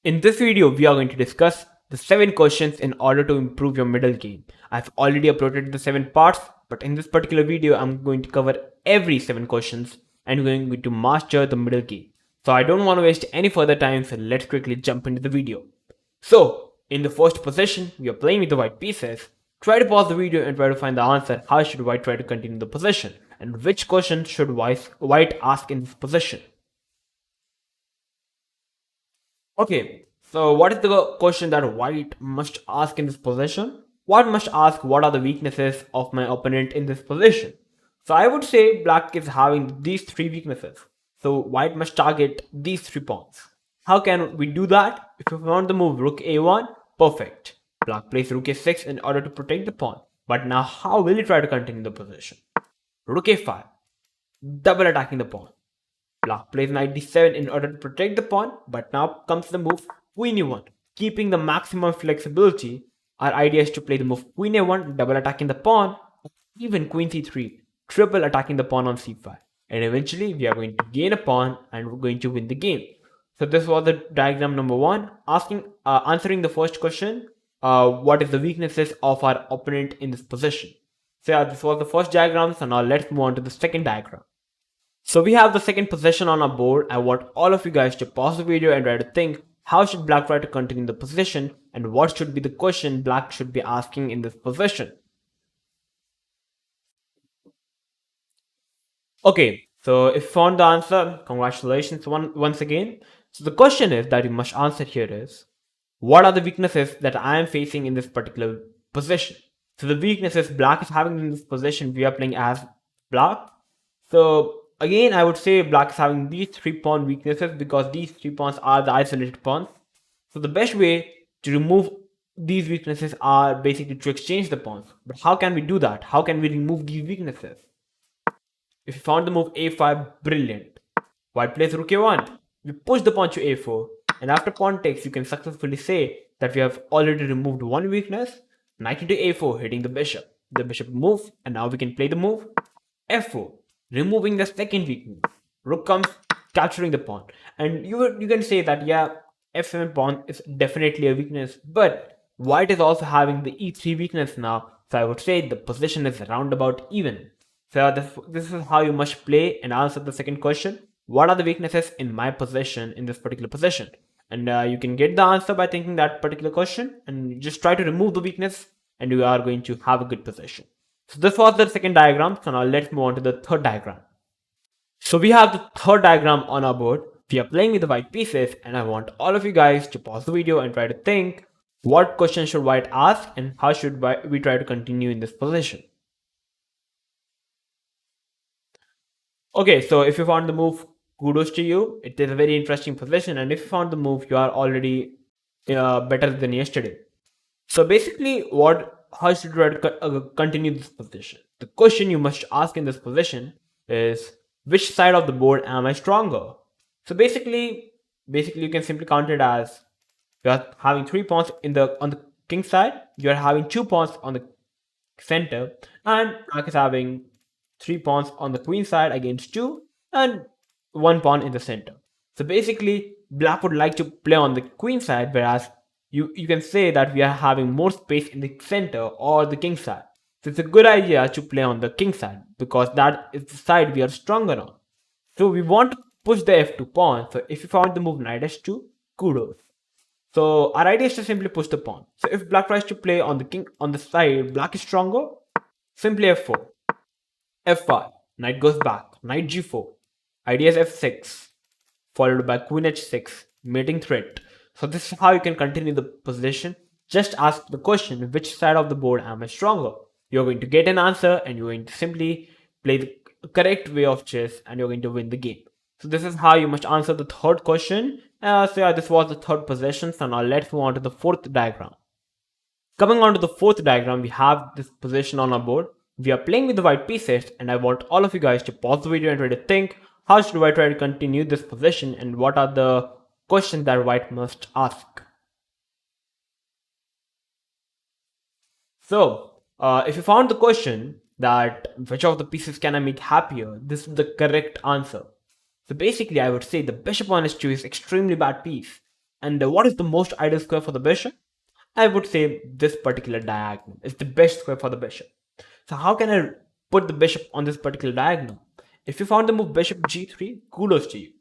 In this video, we are going to discuss the 7 questions in order to improve your middle game. I've already uploaded the 7 parts, but in this particular video, I'm going to cover every 7 questions and we're going to master the middle game. So I don't want to waste any further time, so let's quickly jump into the video. So, in the first position, we are playing with the white pieces. Try to pause the video and try to find the answer. How should white try to continue the position? And which question should white ask in this position? Okay, so what is the question that white must ask in this position? White must ask what are the weaknesses of my opponent in this position. So I would say black is having these 3 weaknesses. So white must target these 3 pawns. How can we do that? If you want the move rook a1, perfect. Black plays rook a6 in order to protect the pawn. But now how will he try to continue the position? Rook a5, double attacking the pawn. Black plays knight d7 in order to protect the pawn, but now comes the move queen e1. Keeping the maximum flexibility, our idea is to play the move queen a1, double attacking the pawn, even queen c3, triple attacking the pawn on c5. And eventually we are going to gain a pawn and we're going to win the game. So this was the diagram number 1, answering the first question, what is the weaknesses of our opponent in this position. So yeah, this was the first diagram, so now let's move on to the second diagram. So we have the second position on our board. I want all of you guys to pause the video and try to think how should black try to continue the position and what should be the question black should be asking in this position. Okay, so if you found the answer, congratulations once again. So the question is that you must answer here is, what are the weaknesses that I am facing in this particular position? So the weaknesses black is having in this position, we are playing as black. So again, I would say black is having these 3 pawn weaknesses because these 3 pawns are the isolated pawns. So the best way to remove these weaknesses are basically to exchange the pawns. But how can we do that? How can we remove these weaknesses? If you found the move a5, brilliant. White plays rook a1. We push the pawn to a4. And after pawn takes, you can successfully say that we have already removed one weakness. Knight into a4, hitting the bishop. The bishop moves, and now we can play the move f4. Removing the second weakness. Rook comes, capturing the pawn. And you can say that, yeah, f7 pawn is definitely a weakness, but white is also having the e3 weakness now, so I would say the position is roundabout even. So this is how you must play and answer the second question. What are the weaknesses in my position in this particular position? And you can get the answer by thinking that particular question and just try to remove the weakness and you are going to have a good position. So this was the second diagram. So now let's move on to the third diagram. So we have the third diagram on our board. We are playing with the white pieces and I want all of you guys to pause the video and try to think what question should white ask and how should we try to continue in this position. Okay, so if you found the move, kudos to you. It is a very interesting position, and if you found the move, you are already better than yesterday. So basically, how should you continue this position? The question you must ask in this position is, which side of the board am I stronger? So basically you can simply count it as you are having 3 pawns on the king side, you are having 2 pawns on the center, and black is having 3 pawns on the queen side against 2 and 1 pawn in the center. So basically black would like to play on the queen side, whereas you can say that we are having more space in the center or the king side. So it's a good idea to play on the king side because that is the side we are stronger on. So we want to push the f2 pawn. So if you found the move knight h2, kudos. So our idea is to simply push the pawn. So if black tries to play on the king on the side black is stronger, simply f4. f5, knight goes back, knight g4, idea is f6, followed by queen h6, mating threat. So this is how you can continue the position. Just ask the question, which side of the board am I stronger? You're going to get an answer and you're going to simply play the correct way of chess and you're going to win the game. So this is how you must answer the third question. So yeah, this was the third position. So now let's move on to the fourth diagram. Coming on to the fourth diagram, we have this position on our board. We are playing with the white pieces and I want all of you guys to pause the video and try to think, how should I try to continue this position and what are the questions that white must ask? So if you found the question that which of the pieces can I make happier, this is the correct answer. So basically I would say the bishop on h2 is extremely bad piece. And what is the most ideal square for the bishop? I would say this particular diagonal is the best square for the bishop. So how can I put the bishop on this particular diagonal? If you found the move bishop g3, kudos to you.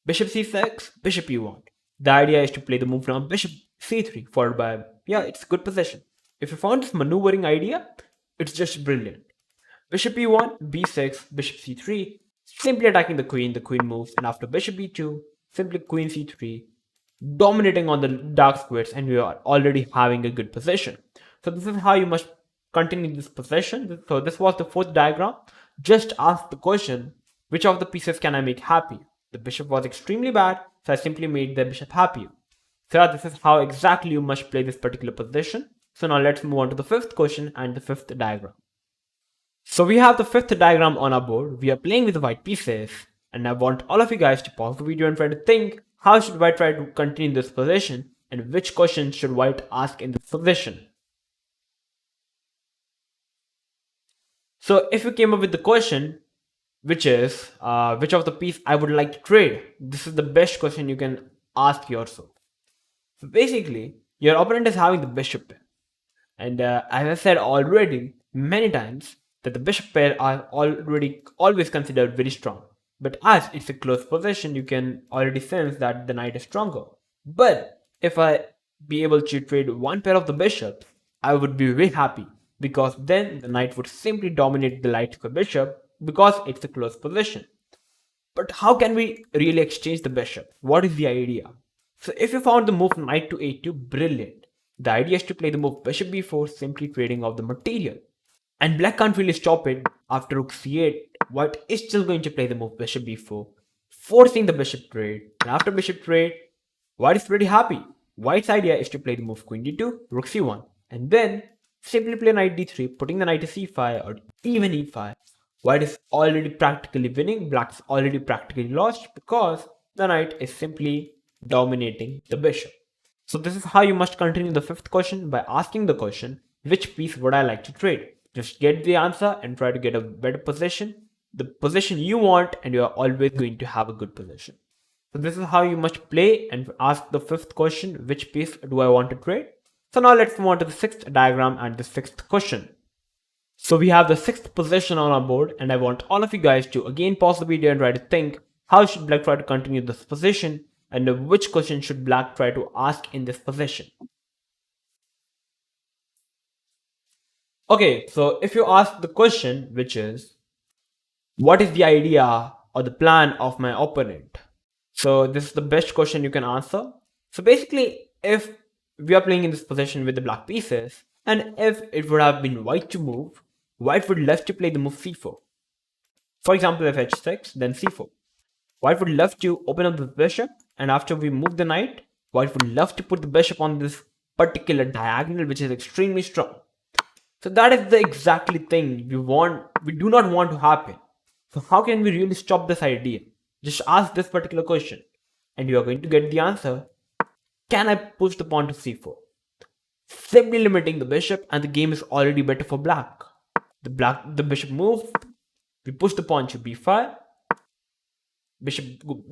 Bishop c6, bishop e1. The idea is to play the move now bishop c3 followed by, yeah, it's a good position. If you found this maneuvering idea, it's just brilliant. Bishop e1, b6, bishop c3, simply attacking the queen moves, and after bishop e2, simply queen c3, dominating on the dark squares, and you are already having a good position. So this is how you must continue this position. So this was the fourth diagram. Just ask the question, which of the pieces can I make happy? The bishop was extremely bad, so I simply made the bishop happy. So yeah, this is how exactly you must play this particular position. So now let's move on to the fifth question and the fifth diagram. So we have the fifth diagram on our board. We are playing with the white pieces, and I want all of you guys to pause the video and try to think, how should white try to continue this position, and which question should white ask in this position? So if you came up with the question, which is, which of the piece I would like to trade, this is the best question you can ask yourself. So basically, your opponent is having the bishop pair. And as I said already many times, that the bishop pair are already always considered very strong. But as it's a close position, you can already sense that the knight is stronger. But if I be able to trade one pair of the bishops, I would be very happy, because then the knight would simply dominate the light square bishop because it's a close position. But how can we really exchange the bishop? What is the idea? So if you found the move knight to a2, brilliant. The idea is to play the move bishop b4, simply trading off the material. And black can't really stop it. After rook c8, white is still going to play the move bishop b4, forcing the bishop trade. And after bishop trade, white is pretty happy. White's idea is to play the move queen d2, rook c1, and then simply play knight d3, putting the knight to c5 or even e5. White is already practically winning, black is already practically lost, because the knight is simply dominating the bishop. So this is how you must continue the fifth question, by asking the question, which piece would I like to trade? Just get the answer and try to get a better position, the position you want, and you are always going to have a good position. So this is how you must play and ask the fifth question, which piece do I want to trade? So now let's move on to the sixth diagram and the sixth question. So we have the sixth position on our board, and I want all of you guys to again pause the video and try to think, how should black try to continue this position, and which question should black try to ask in this position? Okay, so if you ask the question, which is, what is the idea or the plan of my opponent? So this is the best question you can answer. So basically, if we are playing in this position with the black pieces, and if it would have been white to move, white would love to play the move c4. For example, if h6, then c4. White would love to open up the bishop, and after we move the knight, white would love to put the bishop on this particular diagonal, which is extremely strong. So that is the exactly thing we do not want to happen. So how can we really stop this idea? Just ask this particular question, and you are going to get the answer. Can I push the pawn to c4? Simply limiting the bishop, and the game is already better for black. The bishop moves, we push the pawn to b5, bishop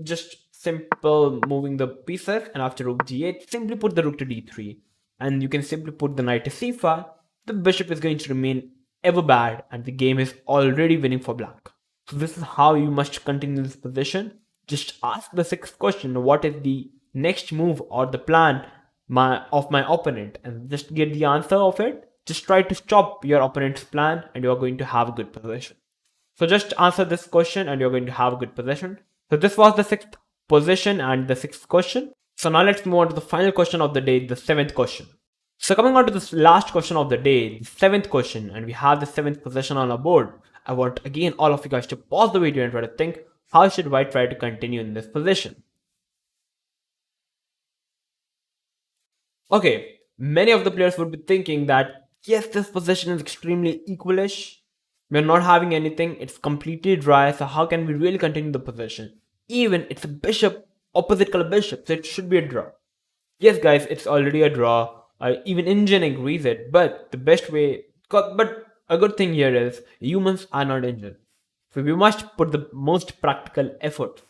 just simple moving the pieces, and after rook g8, simply put the rook to d3, and you can simply put the knight to c5. The bishop is going to remain ever bad, and the game is already winning for black. So this is how you must continue this position. Just ask the sixth question, what is the next move or the plan of my opponent, and just get the answer of it. Just try to stop your opponent's plan, and you're going to have a good position. So just answer this question and you're going to have a good position. So this was the sixth position and the sixth question. So now let's move on to the final question of the day, the seventh question. So coming on to this last question of the day, the seventh question, and we have the seventh position on our board. I want again all of you guys to pause the video and try to think, how should white try to continue in this position? Okay, many of the players would be thinking that, yes, this position is extremely equalish. We're not having anything, it's completely dry, so how can we really continue the position? Even it's a bishop, opposite color bishop, so it should be a draw. Yes guys, it's already a draw. Even Engine agrees it, but the best way, but a good thing here is, humans are not Engine. So we must put the most practical effort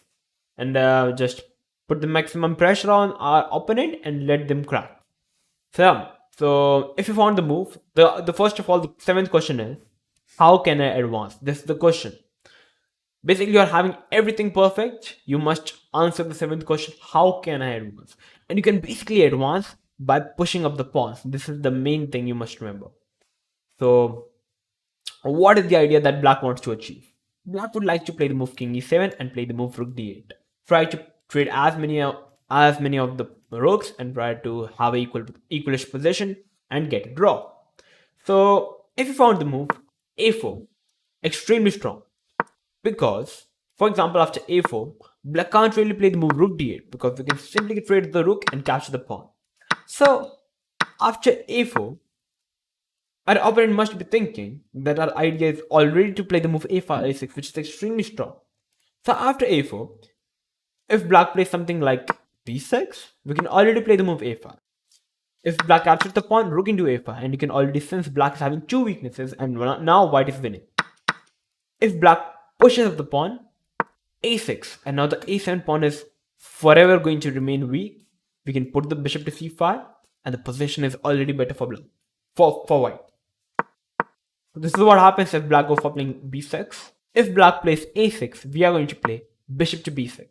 and just put the maximum pressure on our opponent and let them crack. So, yeah. So if you found the move, the first of all, the seventh question is, how can I advance? This is the question. Basically, you're having everything perfect. You must answer the seventh question, how can I advance? And you can basically advance by pushing up the pawns. This is the main thing you must remember. So, what is the idea that black wants to achieve? Black would like to play the move king e7 and play the move rook d8. Try to trade as many of the rooks and try to have a equalish position and get a draw. So if you found the move a4, extremely strong, because for example after a4, black can't really play the move rook d8 because we can simply trade the rook and capture the pawn. So after a4, our opponent must be thinking that our idea is already to play the move a5, a6, which is extremely strong. So after a4, if black plays something like b6, we can already play the move a5. If black captures the pawn, rook into a5, and you can already sense black is having two weaknesses and now white is winning. If black pushes up the pawn, a6, and now the a7 pawn is forever going to remain weak, we can put the bishop to c5, and the position is already better for black, for white. This is what happens if black goes for playing b6. If black plays a6, we are going to play bishop to b6,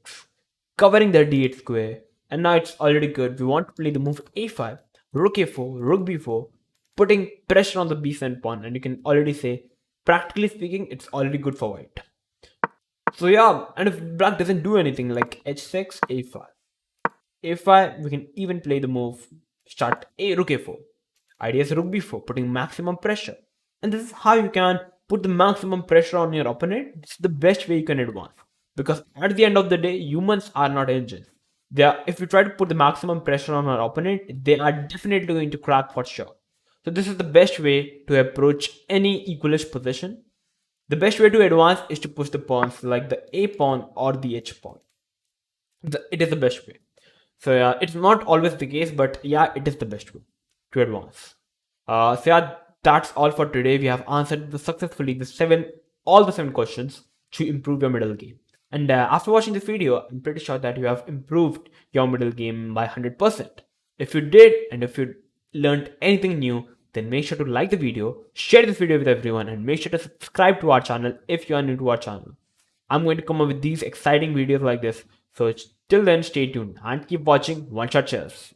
covering the d8 square. And now it's already good. We want to play the move a5, rook a4, rook b4, putting pressure on the b7 pawn. And you can already say, practically speaking, it's already good for white. So yeah, and if black doesn't do anything like h6, a5, a5, we can even play the move start rook a4. Idea is rook b4, putting maximum pressure. And this is how you can put the maximum pressure on your opponent. It's the best way you can advance. Because at the end of the day, humans are not engines. If we try to put the maximum pressure on our opponent, they are definitely going to crack for sure. So this is the best way to approach any equalish position. The best way to advance is to push the pawns like the a pawn or the h pawn. It is the best way. So yeah, it's not always the case, but yeah, it is the best way to advance. So yeah, that's all for today. We have answered successfully all the seven questions to improve your middle game. And after watching this video, I'm pretty sure that you have improved your middle game by 100%. If you did, and if you learned anything new, then make sure to like the video, share this video with everyone, and make sure to subscribe to our channel if you are new to our channel. I'm going to come up with these exciting videos like this. So till then, stay tuned and keep watching Oneshot Chess.